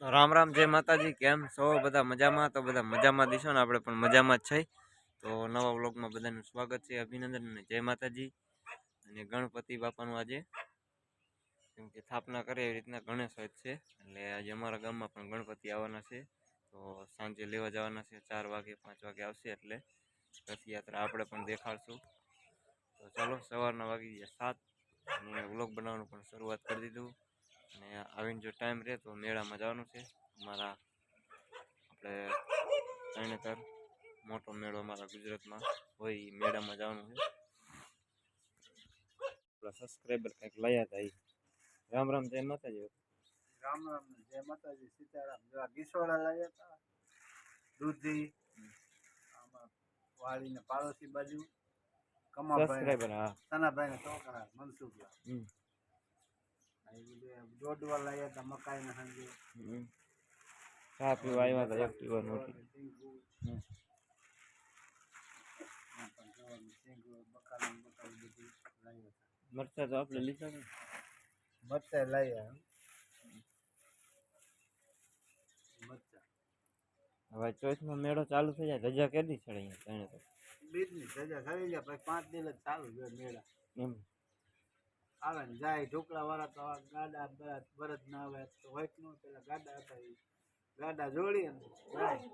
તો રામ રામ, જય માતાજી. કેમ છો બધા? મજામાં? તો બધા મજામાં દીશો ને, આપણે પણ મજામાં જ છે. તો નવા વ્લોગમાં બધાનું સ્વાગત છે, અભિનંદન અને જય માતાજી. અને ગણપતિ બાપાનું આજે કેમ કે સ્થાપના કરે એવી રીતના ગણેશ હોય છે, એટલે આજે અમારા ગામમાં પણ ગણપતિ આવવાના છે. તો સાંજે લેવા જવાના છે, 4 વાગે 5 વાગે આવશે, એટલે રથયાત્રા આપણે પણ દેખાડશું. તો ચાલો, સવારના વાગી ગયા 7 અને વ્લોગ બનાવવાનું પણ શરૂઆત કરી દીધું. અને આવીને જો ટાઈમ રહે તો મેળામાં જવાનું છે. અમારા આપણે તરણેતર મોટો મેળો અમારા ગુજરાતમાં હોય, એ મેળામાં જવાનું છે. આપણા સબસ્ક્રાઈબર કંઈક લાયા હતા એ. રામ રામ, જય માતાજી. રામ રામ જય માતાજી, સીતારામ. જો ગીસોડા લાવ્યા હતા, દૂધી આમાં વાળીને પાડોશી બાજુ સબસ્ક્રાઈબર, હા, સનાભાઈ ને છોકરા મનસુખભાઈ દોડવા લાવ્યા હતા, મકાઈ ના સાંજે ચા પીવા આવ્યા હતા. એક્ટિવા નહોતી. મરચા તો આપણે લીધા ને, મરચા લાવ્યા. હવે ચોઈસનો મેળો ચાલુ થઈ જાય, ધજા કેદી ચડે અહીંયા તરણેતર? બીજની ધજા થઈ જાય પછી 5 દિવસ ચાલુ જ મેળા. એમ આવે ને જાય. ઢોકળા વાળા તો ગાડા બળદ ના આવે તો વાઈટ નો પેલા ગાડા હતા, એ ગાડા જોડી ને જાય.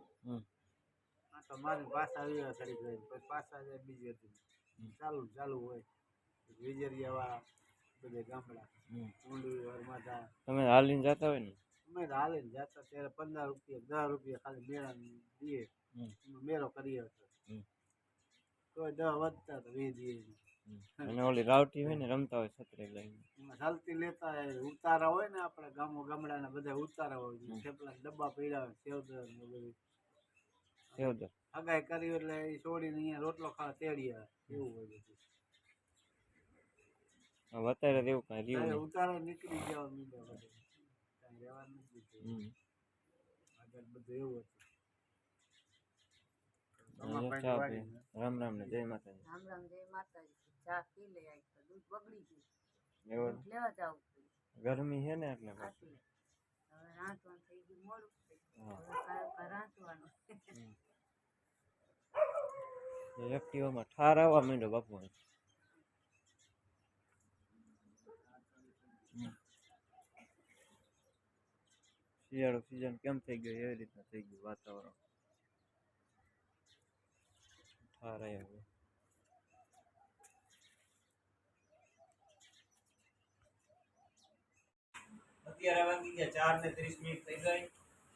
આ તો મારી પાછા આવ્યા ખરી ગઈ, પછી પાછા જાય બીજી હતી. ચાલુ હોય. વિજરિયા વાળા બધે ગામડા ઊંડું વરમાતા. તમે હાલીને જતા હોય ને? અમે હાલીને જતા ત્યારે 15 રૂપિયા 10 રૂપિયા ખાલી મેળા દઈએ, મેળો કરીએ હતો. તો 10 વધતા તો 20 દઈએ. અને ઓલી રાવટી હોય ને, રમતા હોય છત્રી લઈને, એમાં ચાલતી લેતા ઉતારા હોય ને, આપણે ગામડાના બધા ઉતારા હોય, થેપલા ડબ્બા પડ્યા હોય, સેવદર ને બધું સેવદર હગાઈ કરી એટલે એ છોડીને અહીંયા રોટલો ખાવા તેડી આવે, એવું હોય બધું. અત્યારે એવું કઈ રહ્યું નહીં. ઉતારા નીકળી જવા મીંડો બધું, કઈ રહેવાનું નથી. આગળ બધું એવું હતું. રામ રામ ને જય માતાજી. રામ રામ જય માતાજી. ચા પી લે, આ તો દૂધ બગડી ગયું, દૂધ લેવા જાવું પડ્યું. ગરમી છે ને એટલે હવે રાંધવાનું થઈ ગયું, મોડું થઈ ગયું, રાંધવાનું. એક્ટિવામાં ઠાર આવવા માંડ્યો બાપુ. શિયાળો સીઝન કેમ થઈ ગયો એવી રીતના થઈ ગયું વાતાવરણ. ઠાર આવ્યા. અત્યારે વાગી ગયા 4 ને 30 મિનિટ થઈ ગઈ.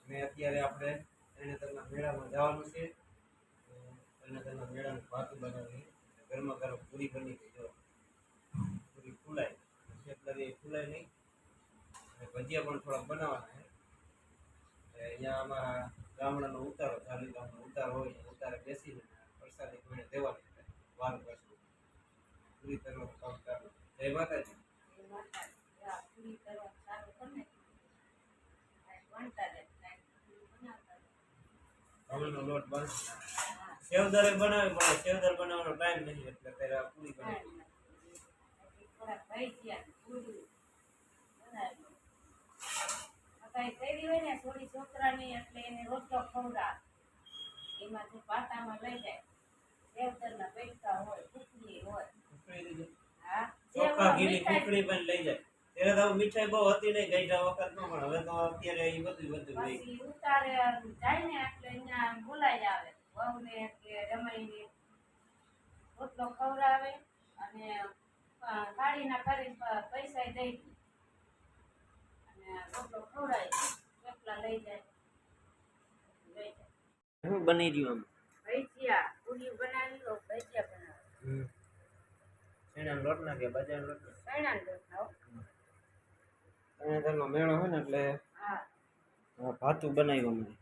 અને અત્યારે આપણે તરણેતરના મેળામાં જવાનું છે. તરણેતરના મેળાનું ભાતું બનાવી ગરમા ગરમ પૂરી બની ગઈ. જો પૂરી ફૂલાય, થેપલા ફૂલાય નહીં. અને ભજીયા પણ થોડાક બનાવવાના છે. અહીંયા અમારા ગામડાનો ઉતારો, ચાલી ગામનો ઉતારો હોય, ઉતારે બેસીને પ્રસાદી કોઈને દેવાની વાર કરશું. પૂરી કરવાનું કામ ચાલુ. જય માતાજી. ઘઉંનો લોટ બને, સેવદર બનાવી પડે. સેવદર બનાવવાનો ટાઈમ નથી, એટલે ત્યારે પૂરી બનાવી. થોડી છોકરાની એટલે એને રોટલો ખવડાવે, એમાંથી પાટામાં લઈ જાય. સેવતરના પૈસા હોય, ખુકડી હોય. ચોખા ઘીની ખીચડી પણ લઈ જાય. ત્યારે તો મીઠાઈ બહુ હતી નહીં ગઈઢા વખત નો, પણ હવે તો અત્યારે એ બધું પછી ઉતારે જાય ને એટલે અહીંયા બોલાઈ આવે વહુને કે રમાઈને રોટલો ખવડાવે અને થાળીના કરીને પૈસા દઈ દે અને રોટલો ખવડાવી એટલા લઈ જાય. શું બની રહ્યું આમ? ભજીયા પૂરી બનાવી લો, ભજીયા બનાવે. ચણાનો લોટ ના કે બાજરાનો લોટ? ચણાનો લોટ ખાઓ. તરણેતરનો મેળો હોય ને એટલે ભાતું બનાવ્યું અમને.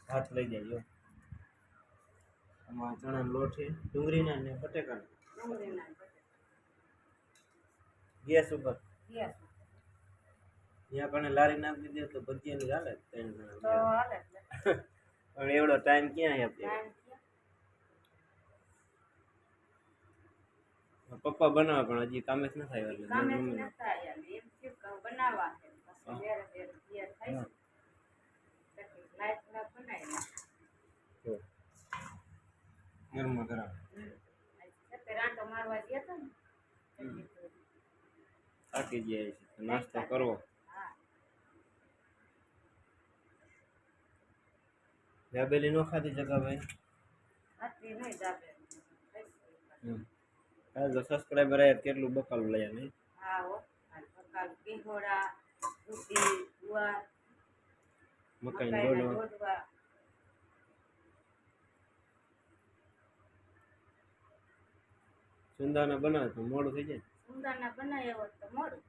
ભાત લઈ જાય. જો આમાં ચણાનો લોટ છે, ડુંગળીના ને બટેકાના. ગેસ ઉપર ત્યાં કણે લારી નાખી દીધી તો ભજીયાની હાલે. પણ એવડો ટાઈમ ક્યાં આપણે? પપ્પા બનાવે પણ હજી કામે જ ન થાય. એટલે કરાવે સત્તર આંટો મારવા ગયા હતા ને થાકી જાય છે નાસ્તો કરવો હા દાબેલી નો ખાધી જગા ભાઈ આટલી નહીં જાવે કાલ તો સબસ્ક્રાઇબર આયા કેટલું બકાલું લયા નહીં હા હો કાલ પીહોડા દૂધી ગુવાર મકાઈનો મકાઈના ડોડો ડોડવા સુંદાના બનાવે તો મોડું થઈ જાય સુંદરના બનાવ્યા હોત તો મોડું